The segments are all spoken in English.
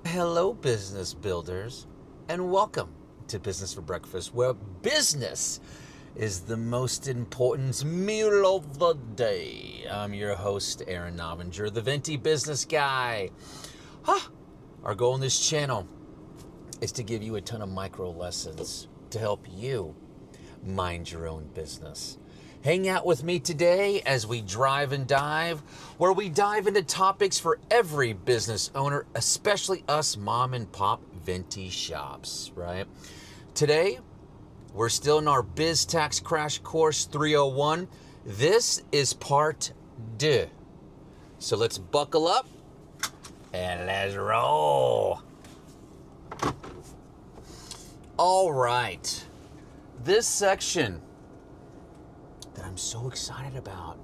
Hello, business builders, and welcome to Business for Breakfast, where business is the most important meal of the day. I'm your host, Aaron Novinger, the Venti Business Guy. Our goal in this channel is to give you a ton of micro lessons to help you mind your own business. Hang out with me today as we drive and dive, where we dive into topics for every business owner, especially us mom and pop Venti shops, right? Today, we're still in our Biz Tax Crash Course 301. This is part 2. So let's buckle up and let's roll. All right. This section that I'm so excited about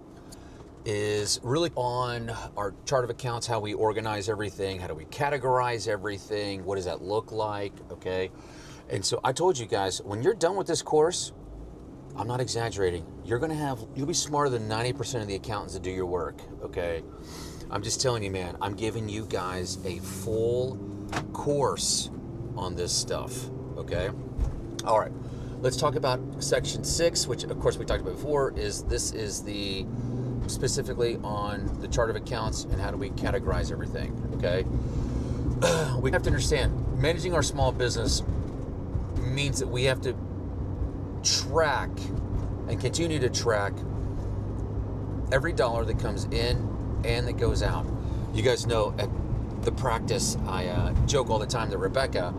is really on our chart of accounts, how we organize everything, how do we categorize everything, what does that look like, okay? And so I told you guys, when you're done with this course, I'm not exaggerating, you'll be smarter than 90% of the accountants that do your work, okay? I'm just telling you, man, I'm giving you guys a full course on this stuff, okay? All right. Let's talk about section 6, which of course we talked about before. This is the specifically on the chart of accounts and how do we categorize everything, okay? We have to understand, managing our small business means that we have to track and continue to track every dollar that comes in and that goes out. You guys know at the practice, I joke all the time that Rebecca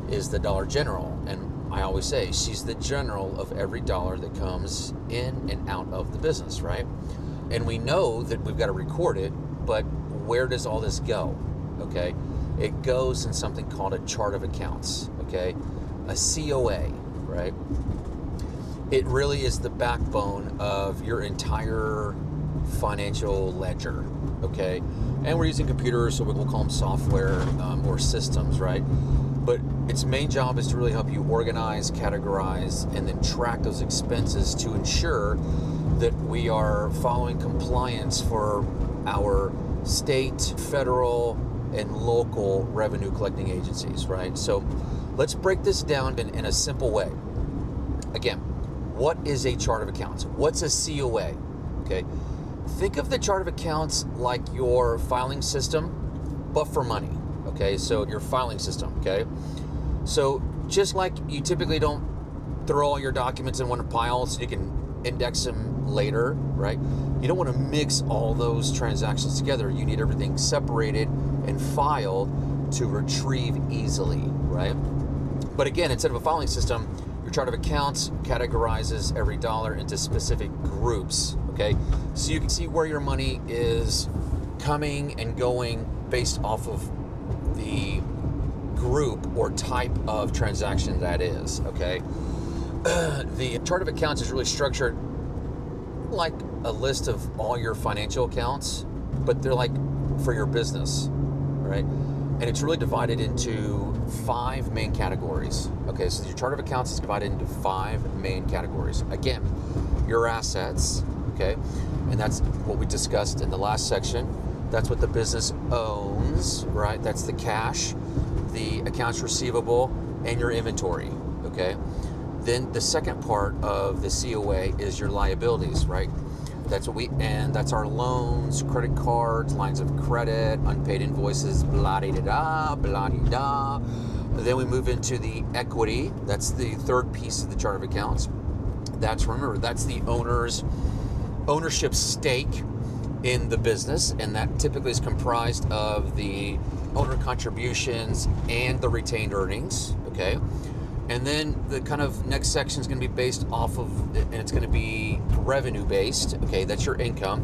is the dollar general, and I always say she's the general of every dollar that comes in and out of the business, right? And we know that we've got to record it, but where does all this go, okay? It goes in something called a chart of accounts, okay? A COA, right? It really is the backbone of your entire financial ledger, okay? And we're using computers, so we'll call them software or systems, right? But its main job is to really help you organize, categorize, and then track those expenses to ensure that we are following compliance for our state, federal, and local revenue collecting agencies, right? So let's break this down in a simple way. Again, what is a chart of accounts? What's a COA? Okay, think of the chart of accounts like your filing system, but for money. Okay, so your filing system, okay? So just like you typically don't throw all your documents in one pile so you can index them later, right? You don't want to mix all those transactions together. You need everything separated and filed to retrieve easily, right? But again, instead of a filing system, your chart of accounts categorizes every dollar into specific groups, okay? So you can see where your money is coming and going based off of the group or type of transaction that is, okay? The chart of accounts is really structured like a list of all your financial accounts, but they're like for your business, right? And it's really divided into 5 main categories, okay? So your chart of accounts is divided into 5 main categories. Again, your assets, okay? And that's what we discussed in the last section. That's what the business owns, right? That's the cash, the accounts receivable, and your inventory, okay? Then the second part of the COA is your liabilities, right? That's that's our loans, credit cards, lines of credit, unpaid invoices, blah-de-da-da, blah-de-da. Then we move into the equity. That's the third piece of the chart of accounts. Remember, that's the ownership stake in the business, and that typically is comprised of the owner contributions and the retained earnings, okay? And then the kind of next section is going to be based off of, and it's going to be revenue based, okay? That's your income,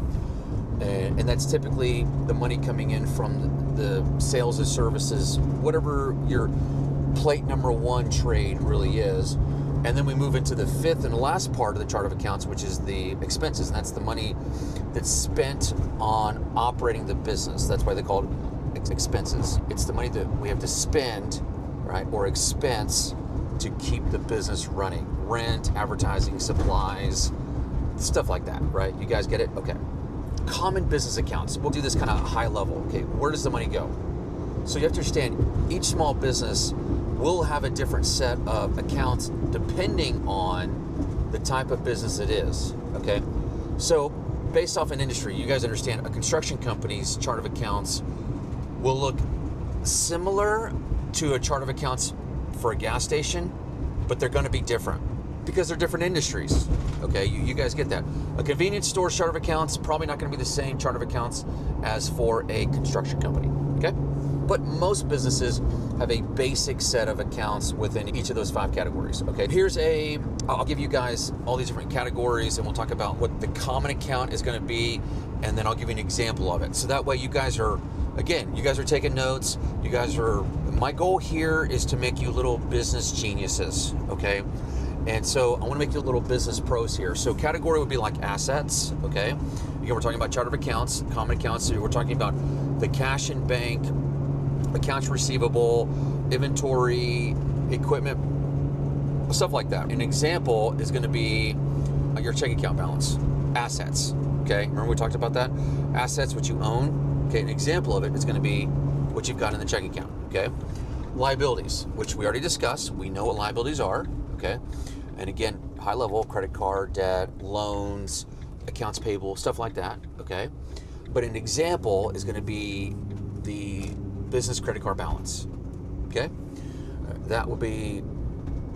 and that's typically the money coming in from the sales of services, whatever your plate number 1 trade really is. And then we move into the 5th and the last part of the chart of accounts, which is the expenses. And that's the money that's spent on operating the business. That's why they call it expenses. It's the money that we have to spend, right, or expense to keep the business running. Rent, advertising, supplies, stuff like that, right? You guys get it? Okay. Common business accounts. We'll do this kind of high level. Okay, where does the money go? So you have to understand, each small business will have a different set of accounts depending on the type of business it is, okay? So based off an industry, you guys understand a construction company's chart of accounts will look similar to a chart of accounts for a gas station, but they're going to be different because they're different industries. Okay, you guys get that. A convenience store chart of accounts probably not going to be the same chart of accounts as for a construction company. Okay, but most businesses have a basic set of accounts within each of those 5 categories. Okay, I'll give you guys all these different categories, and we'll talk about what the common account is going to be, and then I'll give you an example of it. So that way you guys are taking notes. My goal here is to make you little business geniuses, okay? And so I want to make you little business pros here. So category would be like assets, okay? Again, we're talking about chart of accounts, common accounts. So we're talking about the cash in bank, accounts receivable, inventory, equipment, stuff like that. An example is going to be your checking account balance, assets, okay? Remember we talked about that? Assets, what you own. Okay, an example of it is going to be what you've got in the checking account, okay? Liabilities, which we already discussed. We know what liabilities are, okay? And again, high level, credit card, debt, loans, accounts payable, stuff like that, okay? But an example is going to be the business credit card balance, okay? That would be,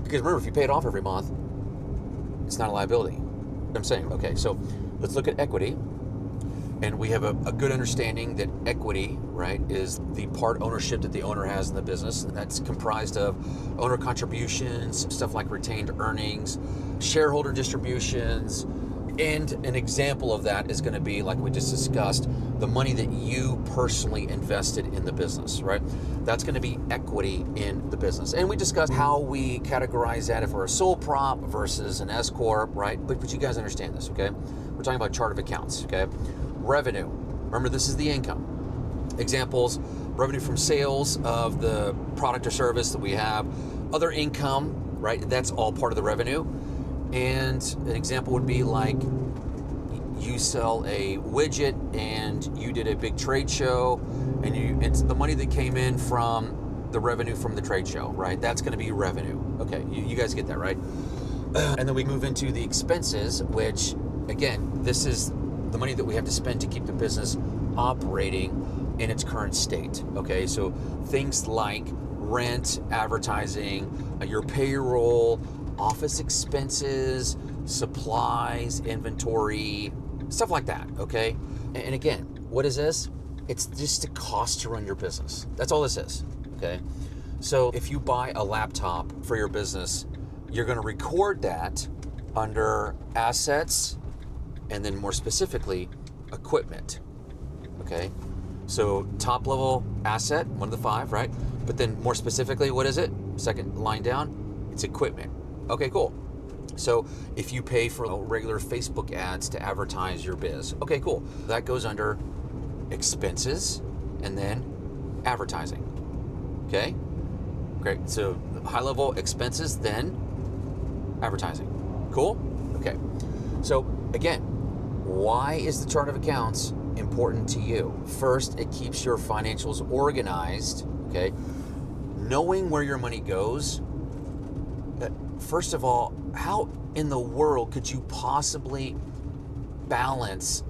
because remember, if you pay it off every month, it's not a liability. I'm saying, okay, so let's look at equity. And we have a good understanding that equity, right, is the part ownership that the owner has in the business. And that's comprised of owner contributions, stuff like retained earnings, shareholder distributions. And an example of that is going to be, like we just discussed, the money that you personally invested in the business, right? That's going to be equity in the business. And we discussed how we categorize that if we're a sole prop versus an S corp, right? But you guys understand this, okay? We're talking about chart of accounts, okay? Revenue. Remember, this is the income. Examples, revenue from sales of the product or service that we have. Other income, right? That's all part of the revenue. And an example would be like you sell a widget and you did a big trade show, and it's the money that came in from the revenue from the trade show, right? That's going to be revenue. Okay, you guys get that, right? And then we move into the expenses, which again, this is the money that we have to spend to keep the business operating in its current state. Okay, so things like rent, advertising, your payroll, office expenses, supplies, inventory, stuff like that, okay? And again, what is this? It's just a cost to run your business. That's all this is, okay? So if you buy a laptop for your business, you're gonna record that under assets, and then more specifically, equipment, okay? So top level asset, one of the 5, right? But then more specifically, what is it? Second line down, it's equipment. Okay, cool. So if you pay for regular Facebook ads to advertise your biz, okay, cool. That goes under expenses and then advertising, okay? Great, so high level expenses, then advertising. Cool? Okay, so again, why is the chart of accounts important to you? First, it keeps your financials organized, okay? Knowing where your money goes, first of all, how in the world could you possibly balance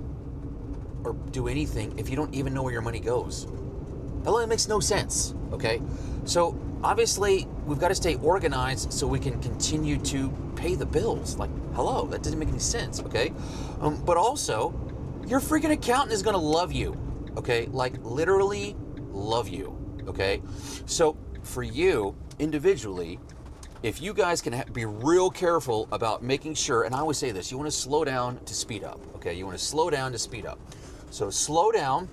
or do anything if you don't even know where your money goes? That really makes no sense, okay? So obviously, we've got to stay organized so we can continue to pay the bills. Like, hello, that doesn't make any sense, okay? But also, your freaking accountant is gonna love you, okay? Like, literally love you, okay? So for you, individually, if you guys can be real careful about making sure, and I always say this, you want to slow down to speed up, okay? You want to slow down to speed up. So slow down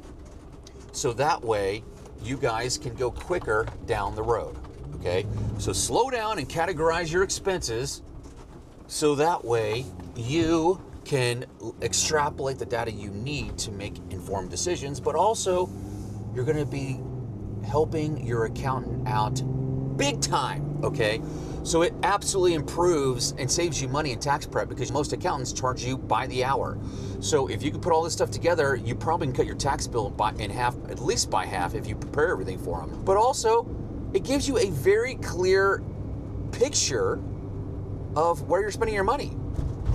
so that way you guys can go quicker down the road, okay? So slow down and categorize your expenses so that way you can extrapolate the data you need to make informed decisions, but also you're going to be helping your accountant out big time, okay? So it absolutely improves and saves you money in tax prep because most accountants charge you by the hour. So if you can put all this stuff together, you probably can cut your tax bill in half, at least by half, if you prepare everything for them. But also, it gives you a very clear picture of where you're spending your money.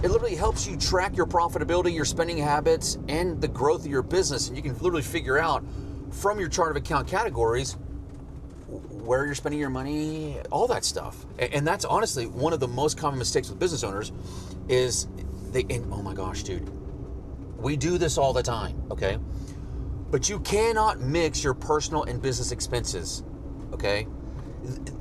It literally helps you track your profitability, your spending habits, and the growth of your business. And you can literally figure out from your chart of account categories where you're spending your money, all that stuff. And that's honestly one of the most common mistakes with business owners is oh my gosh, dude, we do this all the time, okay? But you cannot mix your personal and business expenses, okay?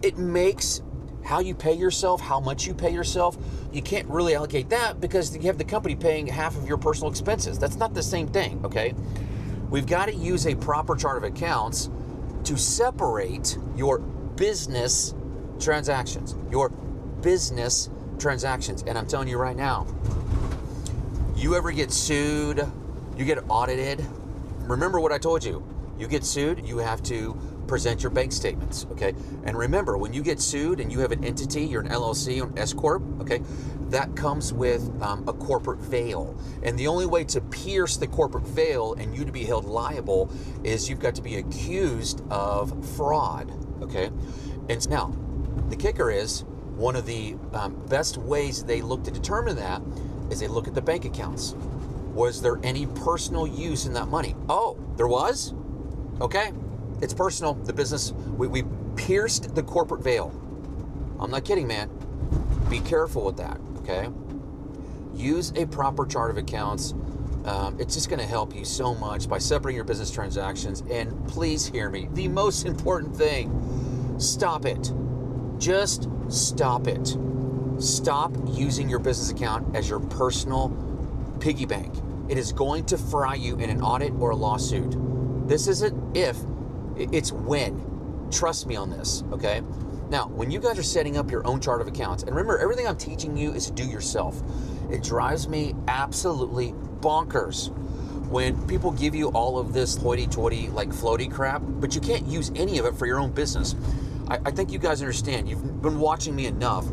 It makes how you pay yourself, how much you pay yourself. You can't really allocate that because you have the company paying half of your personal expenses. That's not the same thing, okay? We've got to use a proper chart of accounts to separate your business transactions. And I'm telling you right now, you ever get sued, you get audited, remember what I told you. You get sued, you have to present your bank statements, okay? And remember, when you get sued and you have an entity, you're an LLC, an S Corp, okay? That comes with a corporate veil. And the only way to pierce the corporate veil and you to be held liable is you've got to be accused of fraud, okay? And now, the kicker is, one of the best ways they look to determine that is they look at the bank accounts. Was there any personal use in that money? Oh, there was? Okay. It's personal, the business, we pierced the corporate veil. I'm not kidding, man. Be careful with that, okay? Use a proper chart of accounts. It's just gonna help you so much by separating your business transactions. And please hear me, the most important thing, stop it. Just stop it. Stop using your business account as your personal piggy bank. It is going to fry you in an audit or a lawsuit. This isn't if, it's when. Trust me on this, okay? Now, when you guys are setting up your own chart of accounts, and remember, everything I'm teaching you is to do yourself. It drives me absolutely bonkers when people give you all of this hoity-toity, like floaty crap, but you can't use any of it for your own business. I think you guys understand. You've been watching me enough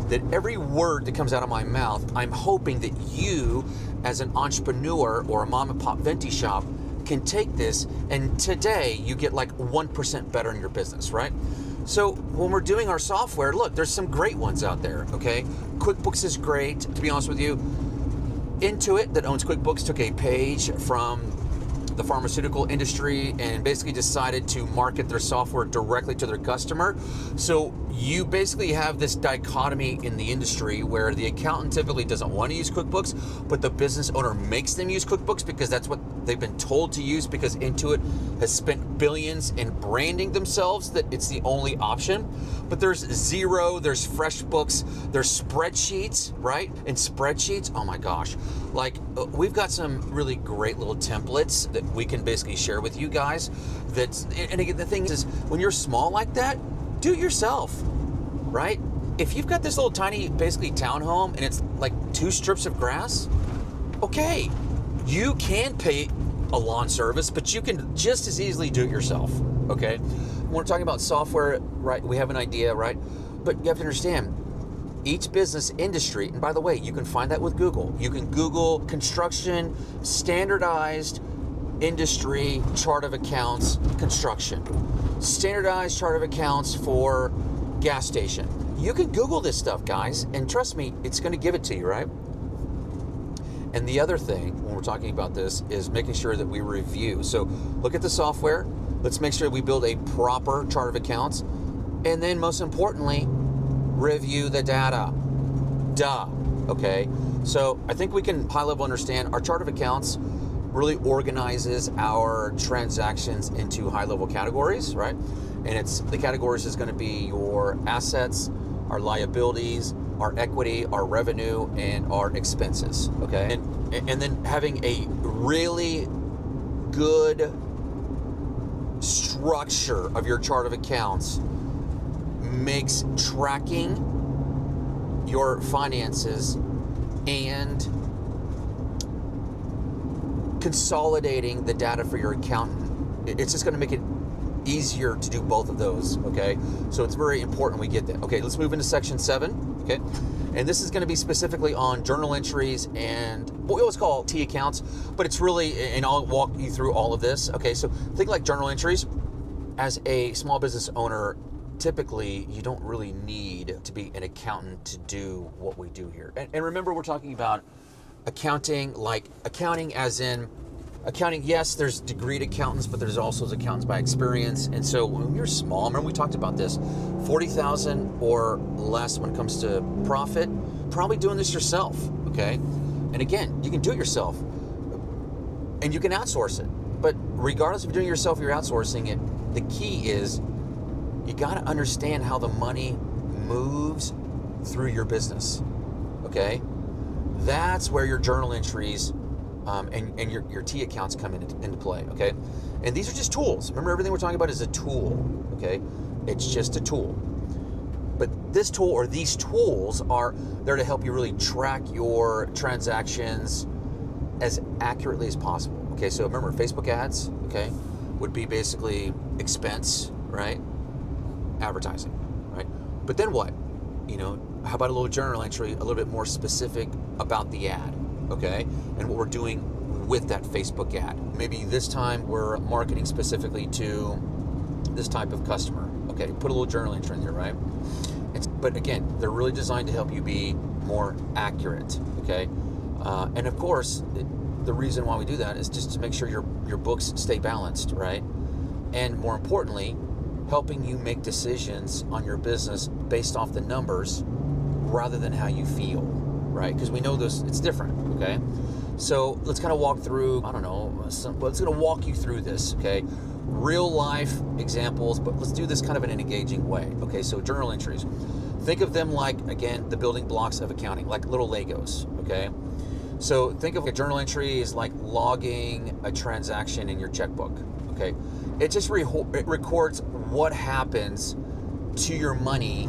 that every word that comes out of my mouth, I'm hoping that you, as an entrepreneur or a mom and pop venti shop, can take this, and today you get like 1% better in your business, right? So when we're doing our software, look, there's some great ones out there, okay? QuickBooks is great, to be honest with you. Intuit, that owns QuickBooks, took a page from the pharmaceutical industry and basically decided to market their software directly to their customer. So you basically have this dichotomy in the industry where the accountant typically doesn't want to use QuickBooks, but the business owner makes them use QuickBooks because that's what they've been told to use, because Intuit has spent billions in branding themselves that it's the only option. But there's Xero, there's FreshBooks, there's spreadsheets, right? And spreadsheets, oh my gosh. Like, we've got some really great little templates that we can basically share with you guys. And again, the thing is, when you're small like that, do it yourself, right? If you've got this little tiny, basically townhome, and it's like 2 strips of grass, okay, you can pay a lawn service, but you can just as easily do it yourself, okay? When we're talking about software, right, we have an idea, right? But you have to understand, each business industry, and by the way, you can find that with Google. You can Google construction, standardized industry chart of accounts, construction. Standardized chart of accounts for gas station. You can Google this stuff, guys, and trust me, it's going to give it to you, right? And the other thing, when we're talking about this, is making sure that we review. So look at the software. Let's make sure we build a proper chart of accounts. And then most importantly, review the data. Duh, okay? So I think we can high level understand our chart of accounts really organizes our transactions into high level categories, right? And it's the categories is going to be your assets, our liabilities, our equity, our revenue, and our expenses, okay? And then having a really good structure of your chart of accounts makes tracking your finances and consolidating the data for your accountant, it's just going to make it easier to do both of those, okay? So it's very important we get that. Okay, let's move into section 7, okay? And this is going to be specifically on journal entries and what we always call T accounts, but it's really, and I'll walk you through all of this, okay? So think like journal entries. As a small business owner, typically you don't really need to be an accountant to do what we do here. And remember, we're talking about accounting, like accounting as in accounting. Yes, there's degreed accountants, but there's also accountants by experience. And so when you're small, remember we talked about this, 40,000 or less when it comes to profit, probably doing this yourself, okay? And again, you can do it yourself and you can outsource it. But regardless of doing it yourself or you're outsourcing it, the key is you got to understand how the money moves through your business, okay? That's where your journal entries and your T accounts come into play, okay? And these are just tools. Remember, everything we're talking about is a tool, okay? It's just a tool. But this tool or these tools are there to help you really track your transactions as accurately as possible, okay? So remember, Facebook ads, okay, would be basically expense, right? Advertising, right? But then what? You know, how about a little journal entry, a little bit more specific about the ad, okay? And what we're doing with that Facebook ad. Maybe this time we're marketing specifically to this type of customer, okay? Put a little journal entry in there, right? But again, they're really designed to help you be more accurate, okay? And of course, the reason why we do that is just to make sure your books stay balanced, right? And more importantly, helping you make decisions on your business based off the numbers rather than how you feel, right? Because we know it's different, okay? So let's kind of walk through, I don't know, let's going to walk you through this, okay? Real life examples, but let's do this kind of in an engaging way, okay? So journal entries. Think of them like, again, the building blocks of accounting, like little Legos, okay? So think of a journal entry as like logging a transaction in your checkbook, okay? It just it records what happens to your money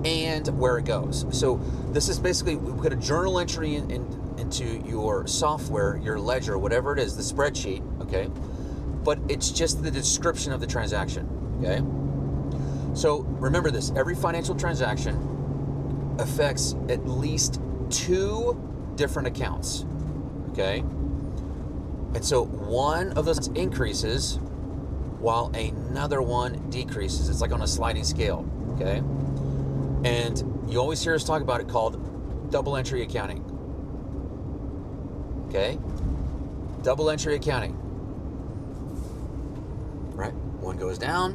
and where it goes. So this is basically, we put a journal entry into your software, your ledger, whatever it is, the spreadsheet, okay? But it's just the description of the transaction, okay? So remember this, every financial transaction affects at least 2 different accounts, okay? And so one of those increases while another one decreases. It's like on a sliding scale, okay? And you always hear us talk about it called double entry accounting, okay? Double entry accounting, right? One goes down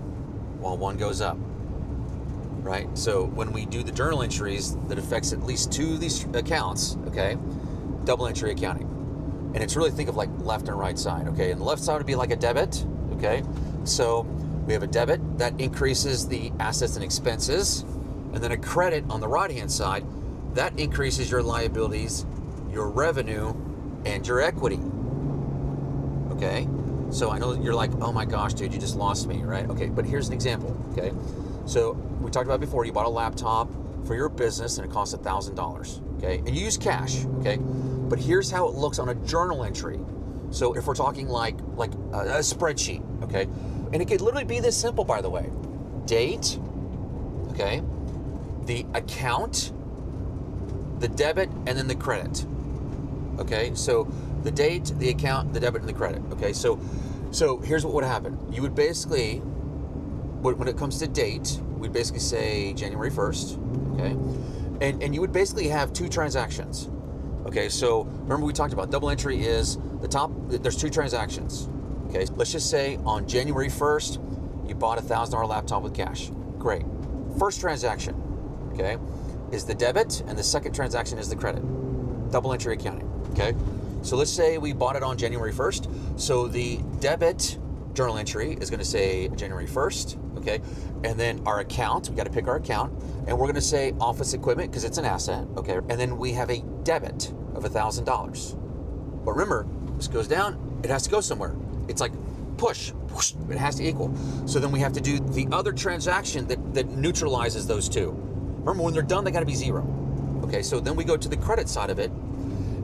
while one goes up, right? So when we do the journal entries that affects at least 2 of these accounts, okay? Double entry accounting. And it's really, think of like left and right side, okay? And the left side would be like a debit, okay? So we have a debit that increases the assets and expenses, and then a credit on the right-hand side that increases your liabilities, your revenue, and your equity, okay? So I know you're like, oh my gosh, dude, you just lost me, right? Okay, but here's an example, okay? So we talked about before, you bought a laptop for your business and it costs $1,000, okay? And you use cash, okay? But here's how it looks on a journal entry. So if we're talking like a spreadsheet, okay? And it could literally be this simple, by the way. Date, okay? The account, the debit, and then the credit, okay? So the date, the account, the debit, and the credit, okay? So here's what would happen. You would basically, when it comes to date, we'd basically say January 1st, okay? And you would basically have 2 transactions, okay? So remember we talked about double entry is the top, there's 2 transactions, okay? Let's just say on January 1st, you bought a $1,000 laptop with cash. Great. First transaction, okay, is the debit, and the second transaction is the credit. Double entry accounting, okay? So let's say we bought it on January 1st. So the debit journal entry is going to say January 1st, okay? And then our account, we got to pick our account, and we're going to say office equipment because it's an asset, okay? And then we have a debit of $1,000. But remember, this goes down, it has to go somewhere. It's like push, whoosh, it has to equal. So then we have to do the other transaction that neutralizes those 2. Remember, when they're done, they got to be 0. Okay, so then we go to the credit side of it,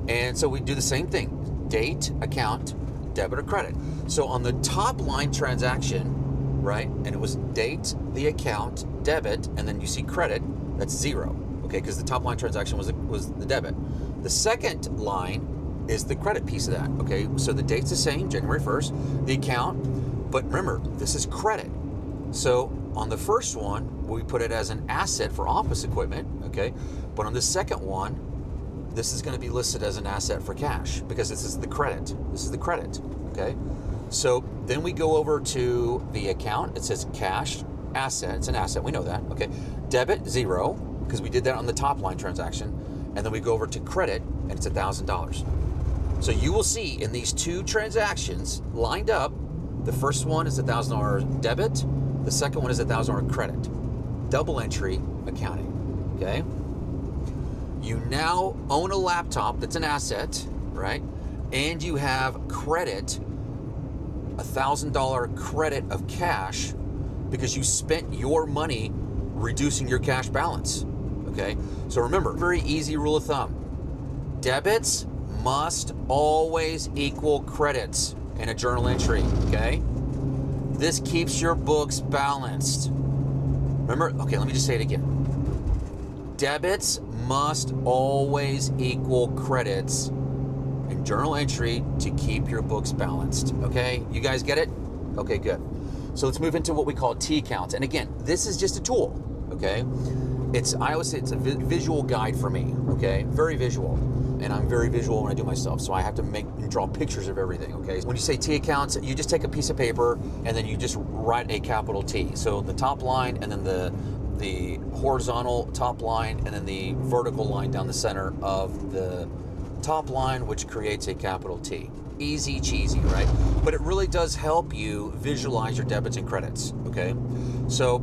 and so we do the same thing. Date, account, debit or credit. So on the top line transaction, right? And it was date, the account, debit, and then you see credit, that's 0, okay? Because the top line transaction was the debit. The second line is the credit piece of that, okay? So the date's the same, January 1st, the account, but remember, this is credit. So on the first one, we put it as an asset for office equipment, okay? But on the second one, this is going to be listed as an asset for cash because this is the credit. This is the credit, okay? So then we go over to the account. It says cash, asset. It's an asset. We know that, okay? Debit, 0, because we did that on the top line transaction. And then we go over to credit, and it's $1,000. So you will see in these two transactions lined up, the first one is $1,000 debit. The second one is $1,000 credit. Double entry accounting, okay? You now own a laptop that's an asset, right? And you have credit, $1,000 credit of cash because you spent your money reducing your cash balance, okay? So remember, very easy rule of thumb. Debits must always equal credits in a journal entry, okay? This keeps your books balanced. Remember, okay, let me just say it again. Debits must always equal credits in journal entry to keep your books balanced, okay? You guys get it? Okay, good. So let's move into what we call T counts. And again, this is just a tool, okay? I always say it's a visual guide for me, okay? Very visual. And I'm very visual when I do myself, so I have to make and draw pictures of everything, okay? When you say T accounts, you just take a piece of paper and then you just write a capital T. So the top line and then the horizontal top line and then the vertical line down the center of the top line, which creates a capital T. Easy cheesy, right? But it really does help you visualize your debits and credits, okay? So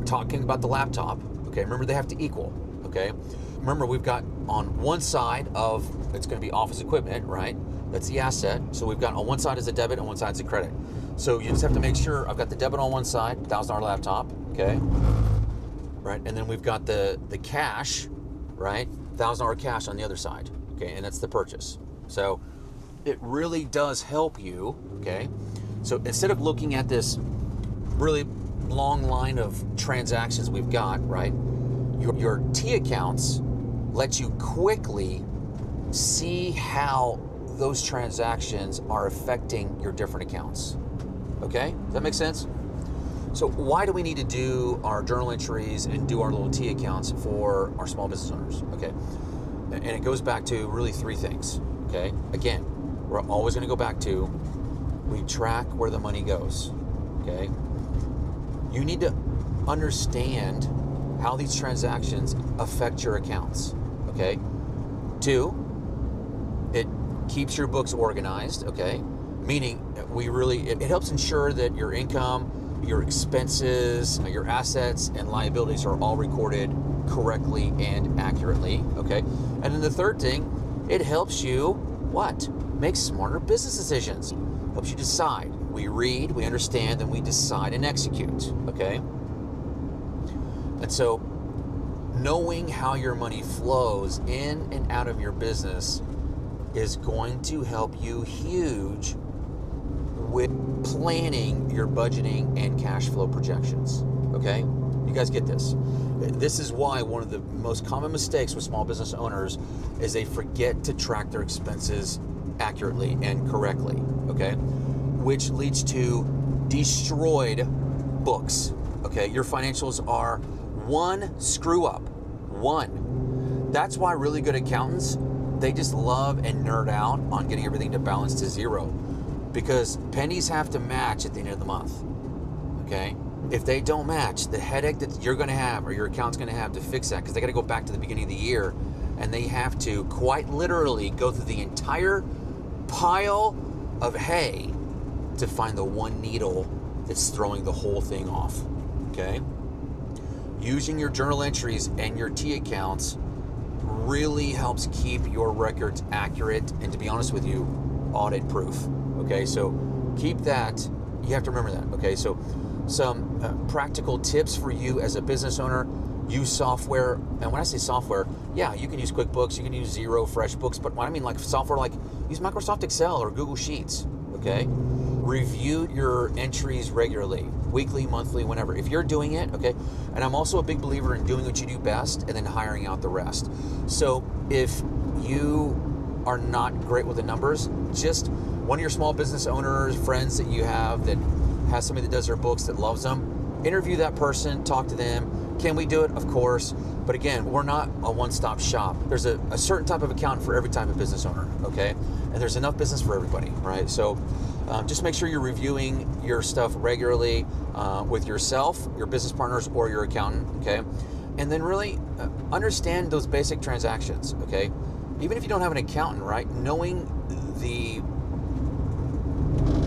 talking about the laptop, okay, remember they have to equal, okay? Remember we've got on one side of, it's gonna be office equipment, right? That's the asset. So we've got on one side is a debit and one side is a credit. So you just have to make sure I've got the debit on one side, $1,000 laptop, okay? Right, and then we've got the cash, right? $1,000 cash on the other side, okay? And that's the purchase. So it really does help you, okay? So instead of looking at this really long line of transactions we've got, right? Your T accounts let you quickly see how those transactions are affecting your different accounts, okay? Does that make sense? So why do we need to do our journal entries and do our little T accounts for our small business owners, okay? And it goes back to really 3 things, okay? Again, we're always gonna go back to, we track where the money goes, okay? You need to understand how these transactions affect your accounts, okay? 2, it keeps your books organized, okay? Meaning it helps ensure that your income, your expenses, your assets and liabilities are all recorded correctly and accurately, okay? And then the third thing, it helps you, what? Make smarter business decisions. Helps you decide. We read, we understand, then we decide and execute, okay? And so knowing how your money flows in and out of your business is going to help you huge with planning your budgeting and cash flow projections, okay? You guys get this? This is why one of the most common mistakes with small business owners is they forget to track their expenses accurately and correctly, okay? Which leads to destroyed books, okay? Your financials are one screw up, one. That's why really good accountants, they just love and nerd out on getting everything to balance to 0. Because pennies have to match at the end of the month, okay? If they don't match, the headache that you're gonna have or your account's gonna have to fix that, because they gotta go back to the beginning of the year and they have to quite literally go through the entire pile of hay to find the one needle that's throwing the whole thing off, okay? Using your journal entries and your T accounts really helps keep your records accurate and, to be honest with you, audit-proof. Okay, so keep that, you have to remember that, okay? So some practical tips for you as a business owner: use software. And when I say software, yeah, you can use QuickBooks, you can use Xero, FreshBooks, but when I mean like software, like use Microsoft Excel or Google Sheets, okay? Review your entries regularly. weekly, monthly, whenever. If you're doing it, okay, and I'm also a big believer in doing what you do best and then hiring out the rest. So if you are not great with the numbers, just one of your small business owners, friends that you have that has somebody that does their books that loves them, interview that person, talk to them. Can we do it? Of course. But again, we're not a one-stop shop. There's a certain type of accountant for every type of business owner, okay? And there's enough business for everybody, right? So just make sure you're reviewing your stuff regularly with yourself, your business partners, or your accountant, okay? And then really understand those basic transactions, okay? Even if you don't have an accountant, right? Knowing the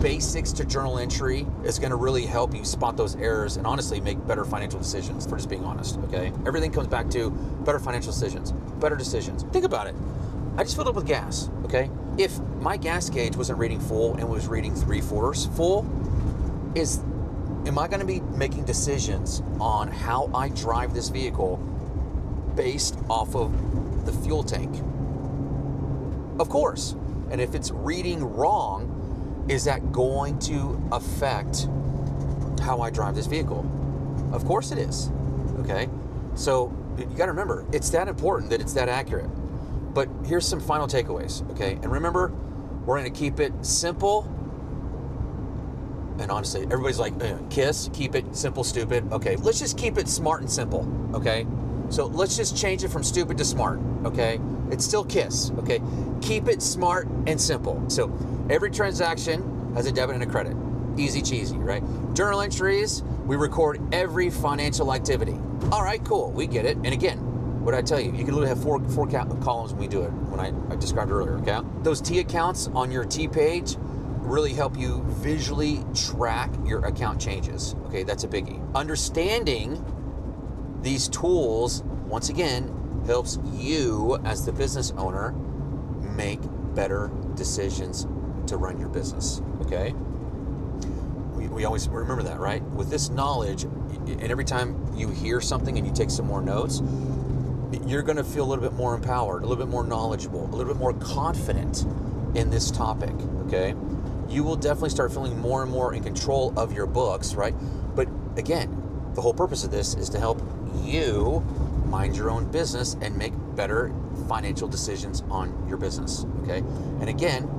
basics to journal entry is going to really help you spot those errors and honestly make better financial decisions, for just being honest, okay? Everything comes back to better financial decisions, better decisions. Think about it. I just filled up with gas, okay? If my gas gauge wasn't reading full and was reading 3/4 full, am I going to be making decisions on how I drive this vehicle based off of the fuel tank? Of course. And if it's reading wrong, is that going to affect how I drive this vehicle? Of course it is, okay? So you gotta remember, it's that important that it's that accurate. But here's some final takeaways, okay? And remember, we're gonna keep it simple. And honestly, everybody's like, KISS, keep it simple, stupid. Okay, let's just keep it smart and simple, okay? So let's just change it from stupid to smart, okay? It's still KISS, okay? Keep it smart and simple. So every transaction has a debit and a credit. Easy cheesy, right? Journal entries, we record every financial activity. All right, cool, we get it. And again, what did I tell you? You can literally have four columns when we do it, when I described earlier, okay? Those T accounts on your T page really help you visually track your account changes, okay? That's a biggie. Understanding these tools, once again, helps you as the business owner make better decisions to run your business, okay? We always remember that, right? With this knowledge, and every time you hear something and you take some more notes, you're gonna feel a little bit more empowered, a little bit more knowledgeable, a little bit more confident in this topic, okay? You will definitely start feeling more and more in control of your books, right? But again, the whole purpose of this is to help you mind your own business and make better financial decisions on your business, okay? And again,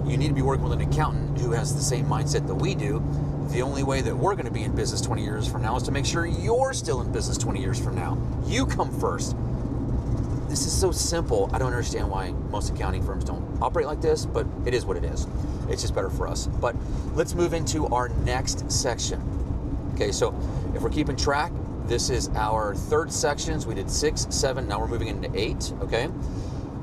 you need to be working with an accountant who has the same mindset that we do. The only way that we're gonna be in business 20 years from now is to make sure you're still in business 20 years from now. You come first. This is so simple. I don't understand why most accounting firms don't operate like this, but it is what it is. It's just better for us. But let's move into our next section. Okay, so if we're keeping track, this is our third section. We did 6, 7, now we're moving into 8, okay?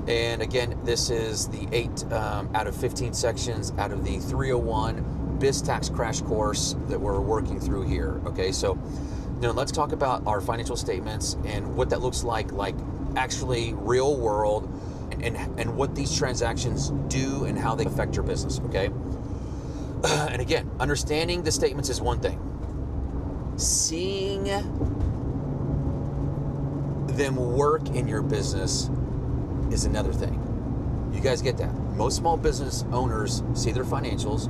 And again, this is the 8 out of 15 sections out of the 301 Biz Tax Crash Course that we're working through here, okay? So now let's talk about our financial statements and what that looks like actually real world, and what these transactions do and how they affect your business, okay? And again, understanding the statements is one thing. Seeing them work in your business is another thing. You guys get that? Most small business owners see their financials,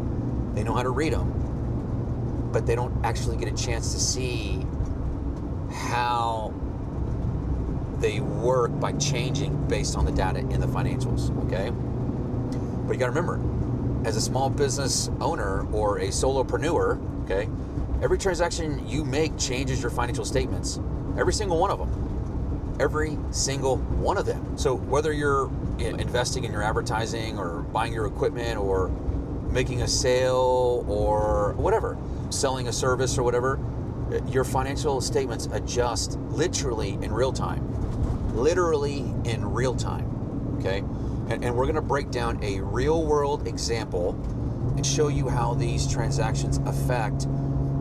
they know how to read them, but they don't actually get a chance to see how they work by changing based on the data in the financials, okay? But you gotta remember, as a small business owner or a solopreneur, okay, every transaction you make changes your financial statements. Every single one of them. Every single one of them. So whether you're investing in your advertising or buying your equipment or making a sale or whatever, selling a service or whatever, your financial statements adjust literally in real time. Literally in real time, okay? And we're gonna break down a real world example and show you how these transactions affect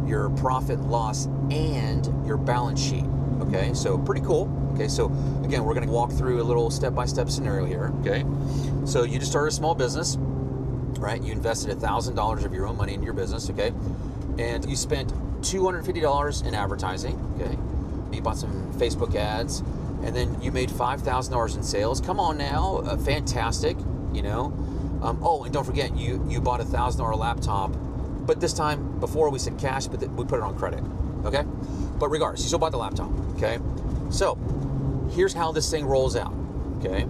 your profit, loss, and your balance sheet, okay? So pretty cool, okay? So again, we're gonna walk through a little step-by-step scenario here, okay? So you just started a small business, right? You invested $1,000 of your own money in your business, okay? And you spent $250 in advertising, okay? You bought some Facebook ads, and then you made $5,000 in sales. Come on now, fantastic, you know? Oh, and don't forget, you bought a $1,000 laptop but this time before we said cash, but we put it on credit, okay? But regardless, you still bought the laptop, okay? So here's how this thing rolls out, okay?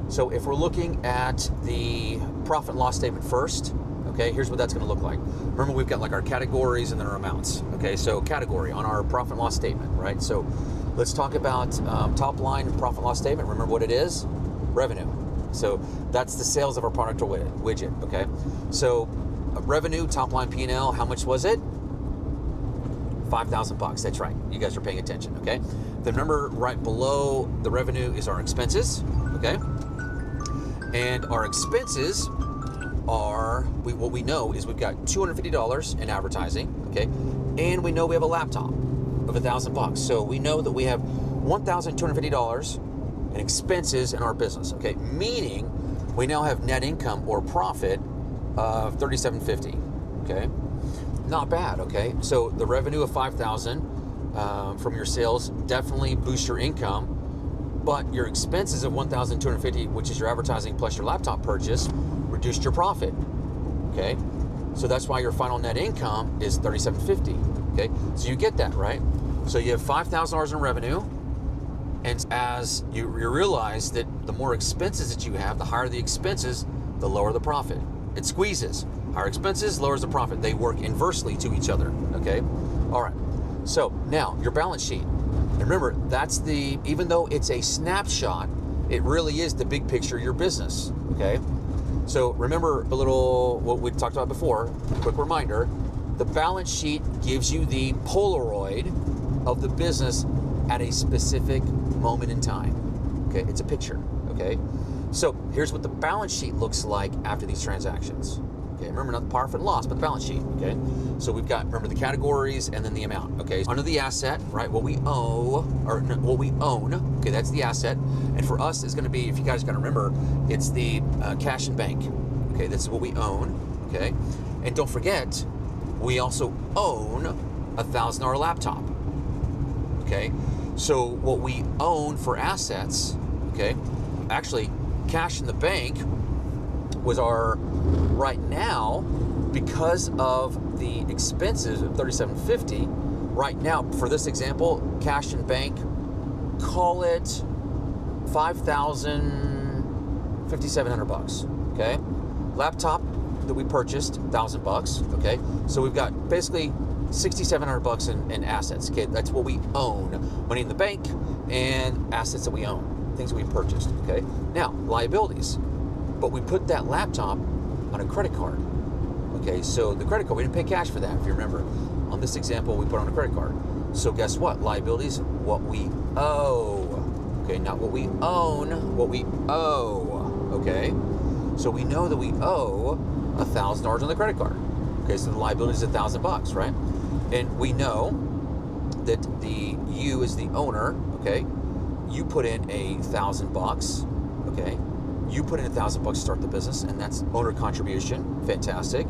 So if we're looking at the profit and loss statement first, okay, here's what that's gonna look like. Remember, we've got like our categories and then our amounts, okay? So category on our profit and loss statement, right? So let's talk about top line profit and loss statement. Remember what it is? Revenue. So that's the sales of our product or widget, okay? So revenue, top line P&L, how much was it? $5,000. That's right. You guys are paying attention, okay? The number right below the revenue is our expenses, okay? And our expenses are, what we know is we've got $250 in advertising, okay? And we know we have a laptop of $1,000. So we know that we have $1,250 in expenses in our business, okay? Meaning we now have net income or profit of $3,750, okay? Not bad, okay? So the revenue of $5,000 from your sales definitely boosts your income, but your expenses of $1,250, which is your advertising plus your laptop purchase, reduced your profit, okay? So that's why your final net income is $3,750, okay? So you get that, right? So you have $5,000 in revenue, and as you realize that the more expenses that you have, the higher the expenses, the lower the profit. It squeezes. Higher expenses lowers the profit. They work inversely to each other, okay? All right, so now your balance sheet. And remember, that's even though it's a snapshot, it really is the big picture of your business, okay? So remember a little, what we talked about before, quick reminder, the balance sheet gives you the Polaroid of the business at a specific moment in time, okay? It's a picture, okay? So here's what the balance sheet looks like after these transactions. Okay, remember not the profit and loss, but the balance sheet, okay? So we've got, remember the categories and then the amount, okay? Under the asset, right, what we owe, or no, what we own, okay, that's the asset. And for us, it's gonna be, if you guys gotta remember, it's the cash and bank, okay? This is what we own, okay? And don't forget, we also own a $1,000 laptop, okay? So what we own for assets, okay? Actually, cash in the bank was our, right now, because of the expenses of $3,750, right now, for this example, cash in bank, call it $5,000, $5,700, okay? Laptop that we purchased, $1,000, okay? So we've got basically $6,700 in assets, okay? That's what we own. Money in the bank and assets that we own, things that we purchased, okay? Now, liabilities. But we put that laptop on a credit card. Okay, so the credit card, we didn't pay cash for that, if you remember. On this example, we put on a credit card. So guess what? Liabilities, what we owe. Okay, not what we own, what we owe. Okay, so we know that we owe $1,000 on the credit card. Okay, so the liability is $1,000, right? And we know that you as the owner, okay, you put in $1,000, okay? You put in $1,000 to start the business, and that's owner contribution, fantastic.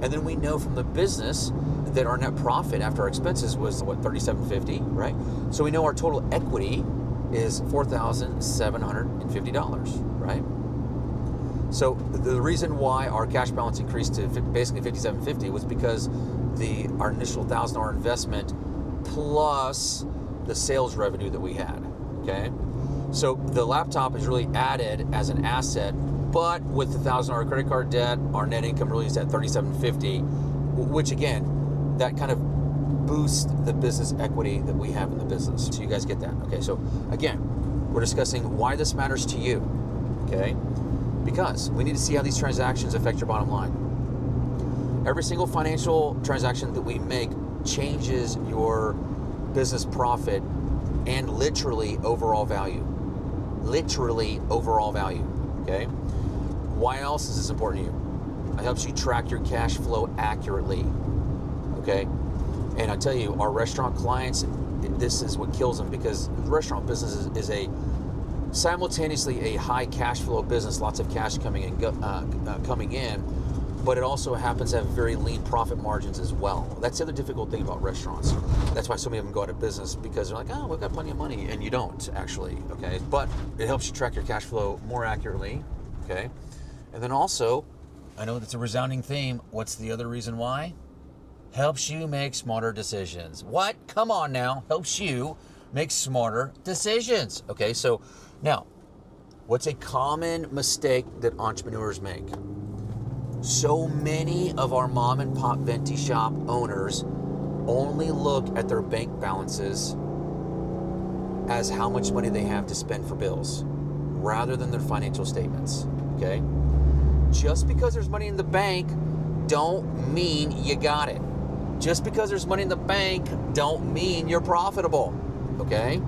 And then we know from the business that our net profit after our expenses was what, $3,750, right? So we know our total equity is $4,750, right? So the reason why our cash balance increased to basically $5,750 was because our initial $1,000 investment plus the sales revenue that we had, okay? So the laptop is really added as an asset, but with the $1,000 credit card debt, our net income really is at $3,750, which again, that kind of boosts the business equity that we have in the business. So you guys get that, okay? So again, we're discussing why this matters to you, okay? Because we need to see how these transactions affect your bottom line. Every single financial transaction that we make changes your business profit and literally overall value. Literally overall value, okay? Why else is this important to you? It helps you track your cash flow accurately, okay? And I tell you, our restaurant clients, this is what kills them, because the restaurant business is simultaneously a high cash flow business, lots of cash coming in, but it also happens to have very lean profit margins as well. That's the other difficult thing about restaurants. That's why so many of them go out of business, because they're like, oh, we've got plenty of money, and you don't actually, okay? But it helps you track your cash flow more accurately, okay? And then also, I know that's a resounding theme. What's the other reason why? helps you make smarter decisions. What? Come on now. Helps you make smarter decisions. Okay, so now, what's a common mistake that entrepreneurs make? So many of our mom and pop Venti shop owners only look at their bank balances as how much money they have to spend for bills, rather than their financial statements, okay? Just because there's money in the bank, don't mean you got it. Just because there's money in the bank, don't mean you're profitable, okay?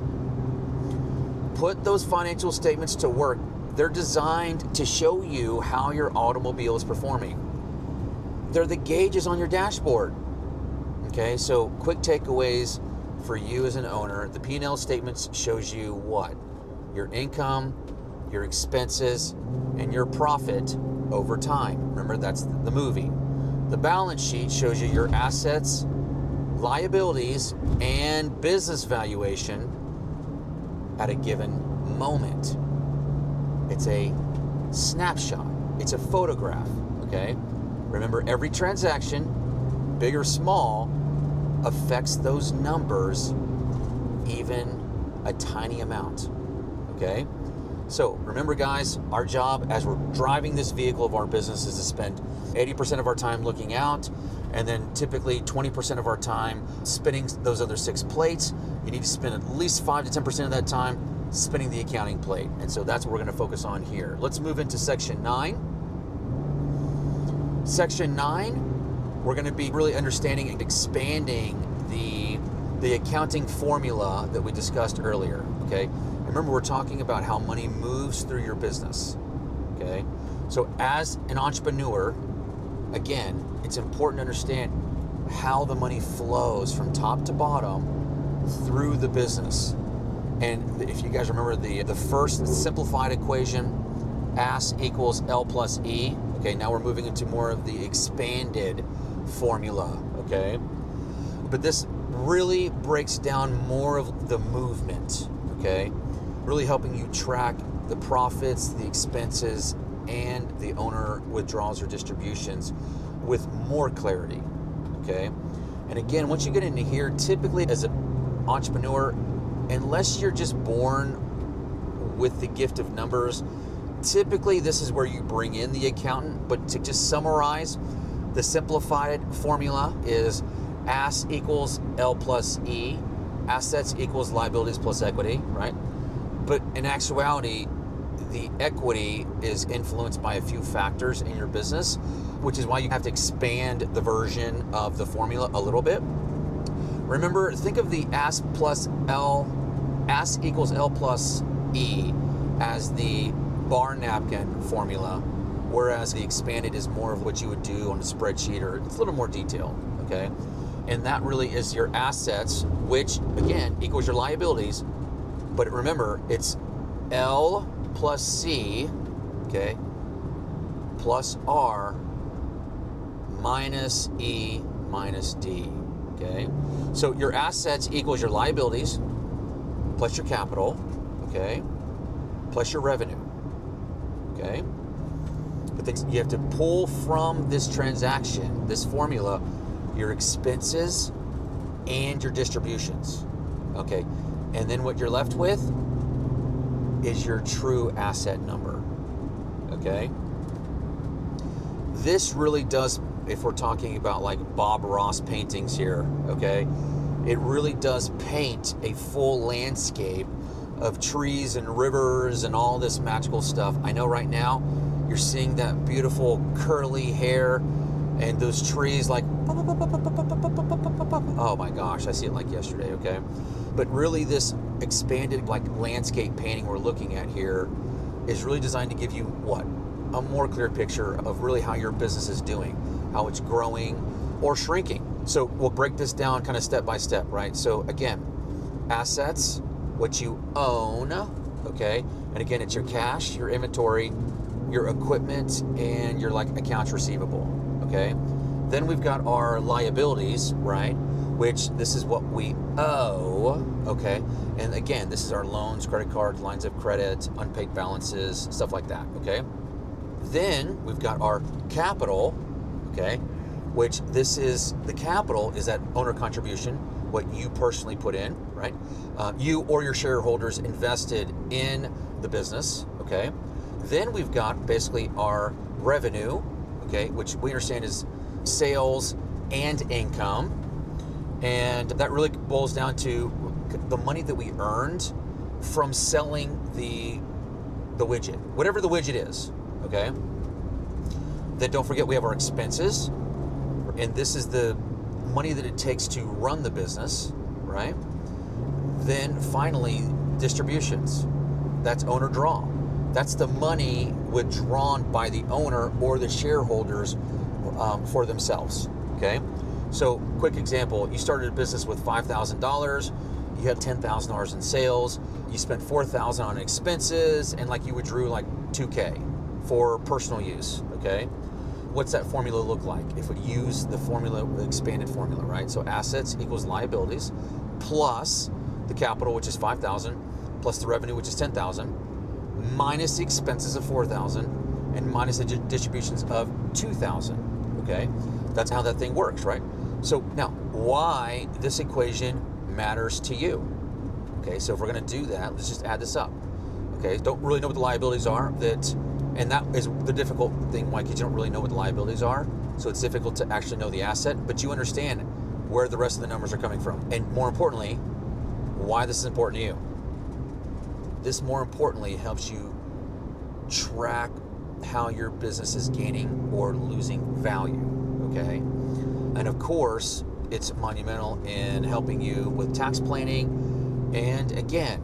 Put those financial statements to work. They're designed to show you how your automobile is performing. They're the gauges on your dashboard, okay? So quick takeaways for you as an owner. The P&L statements shows you what? Your income, your expenses, and your profit over time. Remember, that's the movie. The balance sheet shows you your assets, liabilities, and business valuation at a given moment. It's a snapshot. It's a photograph, okay? Remember, every transaction, big or small, affects those numbers even a tiny amount, okay? So remember, guys, our job as we're driving this vehicle of our business is to spend 80% of our time looking out, and then typically 20% of our time spinning those other 6 plates. You need to spend at least 5 to 10% of that time spinning the accounting plate. And so that's what we're going to focus on here. Let's move into section 9. Section 9, we're going to be really understanding and expanding the accounting formula that we discussed earlier, okay? And remember, we're talking about how money moves through your business, okay? So as an entrepreneur, again, it's important to understand how the money flows from top to bottom through the business. And if you guys remember the first simplified equation, AS equals L plus E, okay, now we're moving into more of the expanded formula, okay? But this really breaks down more of the movement, okay? Really helping you track the profits, the expenses, and the owner withdrawals or distributions with more clarity, okay? And again, once you get into here, typically as an entrepreneur, unless you're just born with the gift of numbers, typically this is where you bring in the accountant. But to just summarize, the simplified formula is AS equals L plus E, assets equals liabilities plus equity, right? But in actuality, the equity is influenced by a few factors in your business, which is why you have to expand the version of the formula a little bit. Remember, think of the AS equals L plus E as the bar napkin formula, whereas the expanded is more of what you would do on a spreadsheet, or it's a little more detailed, okay? And that really is your assets, which again equals your liabilities. But remember, it's L plus C, okay, plus R minus E minus D, okay? So your assets equals your liabilities plus your capital, okay, plus your revenue, okay? But then you have to pull from this transaction, this formula, your expenses and your distributions, okay? And then what you're left with is your true asset number, okay? This really does, if we're talking about like Bob Ross paintings here, okay, it really does paint a full landscape of trees and rivers and all this magical stuff. I know right now you're seeing that beautiful curly hair and those trees like, oh my gosh, I see it like yesterday, okay? But really this expanded like landscape painting we're looking at here is really designed to give you what? A more clear picture of really how your business is doing, how it's growing or shrinking. So we'll break this down kind of step by step, right? So again, assets, what you own, okay? And again, it's your cash, your inventory, your equipment, and your like accounts receivable, okay? Then we've got our liabilities, right? Which this is what we owe, okay? And again, this is our loans, credit cards, lines of credit, unpaid balances, stuff like that, okay? Then we've got our capital, okay? which this is the capital is that owner contribution, what you personally put in, right? You or your shareholders invested in the business, okay? Then we've got basically our revenue, okay, which we understand is sales and income. And that really boils down to the money that we earned from selling the widget, whatever the widget is, okay? Then don't forget we have our expenses, and this is the money that it takes to run the business, right? Then finally, distributions. That's owner draw. That's the money withdrawn by the owner or the shareholders for themselves, okay? So, quick example, you started a business with $5,000, you had $10,000 in sales, you spent $4,000 on expenses, and like you withdrew like $2K for personal use, okay? What's that formula look like? If we use the formula, the expanded formula, right? So assets equals liabilities plus the capital, which is $5,000, plus the revenue, which is $10,000, minus the expenses of $4,000, and minus the distributions of $2,000, okay? That's how that thing works, right? So now, why this equation matters to you? Okay, so if we're gonna do that, let's just add this up. Okay, don't really know what the liabilities are, and that is the difficult thing, Mike, is you don't really know what the liabilities are, so it's difficult to actually know the asset, but you understand where the rest of the numbers are coming from. And more importantly, why this is important to you. This, more importantly, helps you track how your business is gaining or losing value, okay? And of course, it's monumental in helping you with tax planning. And again,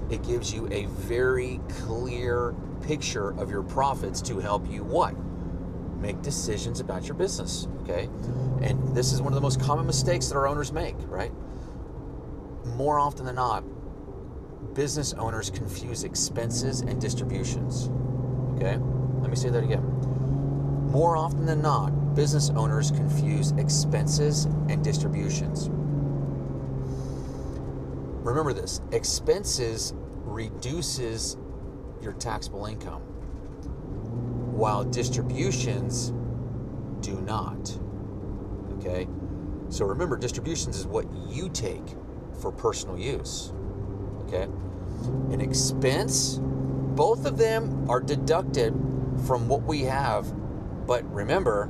it gives you a very clear picture of your profits to help you what? Make decisions about your business, okay? And this is one of the most common mistakes that our owners make, right? More often than not, business owners confuse expenses and distributions, okay? Let me say that again. More often than not, business owners confuse expenses and distributions. Remember this, expenses reduces your taxable income, while distributions do not, okay? So remember, distributions is what you take for personal use, okay? An expense, both of them are deducted from what we have, but remember,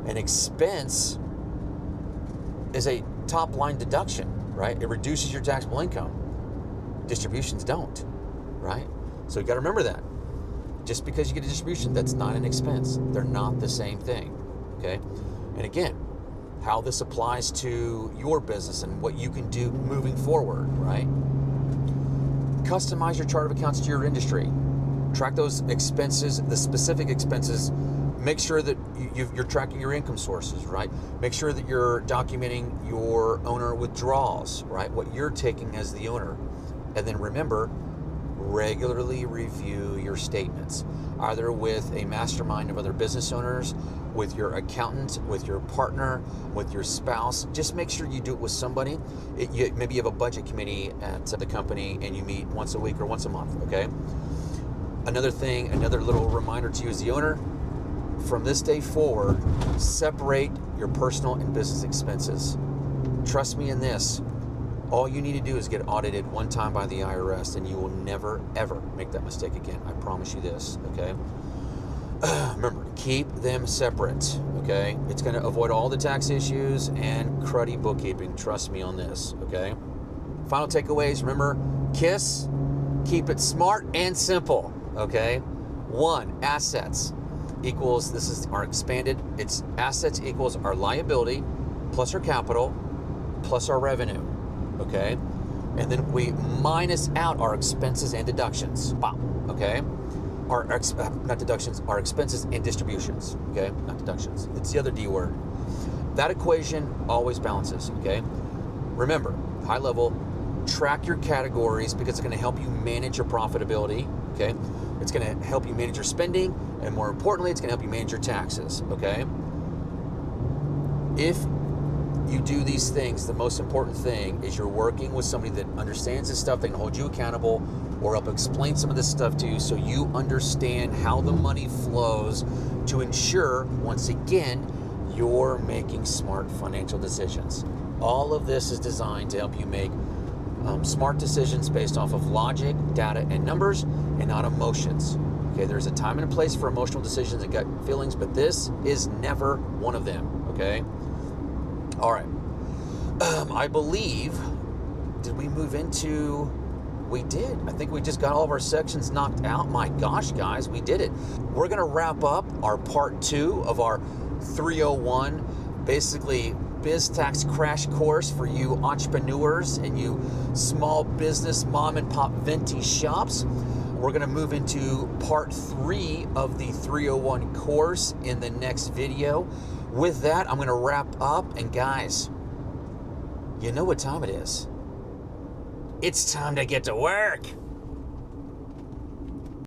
an expense is a top line deduction, right? It reduces your taxable income. Distributions don't, right? So you got to remember that. Just because you get a distribution, that's not an expense. They're not the same thing, okay? And again, how this applies to your business and what you can do moving forward, right? Customize your chart of accounts to your industry. Track those expenses, the specific expenses. Make sure that you're tracking your income sources, right? Make sure that you're documenting your owner withdrawals, right? What you're taking as the owner. And then remember, regularly review your statements, either with a mastermind of other business owners, with your accountant, with your partner, with your spouse. Just make sure you do it with somebody. Maybe you have a budget committee at the company and you meet once a week or once a month, okay? Another thing, another little reminder to you as the owner, from this day forward, separate your personal and business expenses. Trust me in this. All you need to do is get audited one time by the IRS and you will never, ever make that mistake again. I promise you this, okay? Remember, keep them separate, okay? It's going to avoid all the tax issues and cruddy bookkeeping. Trust me on this, okay? Final takeaways, remember, KISS, keep it smart and simple, okay? 1, assets equals, this is our expanded, it's assets equals our liability plus our capital plus our revenue. Okay, and then we minus out our expenses and deductions. Wow. Okay, not deductions, our expenses and distributions. Okay, not deductions. It's the other D word. That equation always balances. Okay, remember, high level, track your categories because it's going to help you manage your profitability. Okay, it's going to help you manage your spending, and more importantly, it's going to help you manage your taxes. Okay, if you do these things, the most important thing is you're working with somebody that understands this stuff, they can hold you accountable or help explain some of this stuff to you so you understand how the money flows to ensure, once again, you're making smart financial decisions. All of this is designed to help you make smart decisions based off of logic, data, and numbers, and not emotions. Okay, there's a time and a place for emotional decisions and gut feelings, but this is never one of them, okay? All right. I believe, did we move into, we did. I think we just got all of our sections knocked out. My gosh, guys, we did it. We're gonna wrap up our part 2 of our 301, basically biz tax crash course for you entrepreneurs and you small business mom and pop Venti shops. We're gonna move into part 3 of the 301 course in the next video. With that, I'm gonna wrap up, and guys, you know what time it is. It's time to get to work.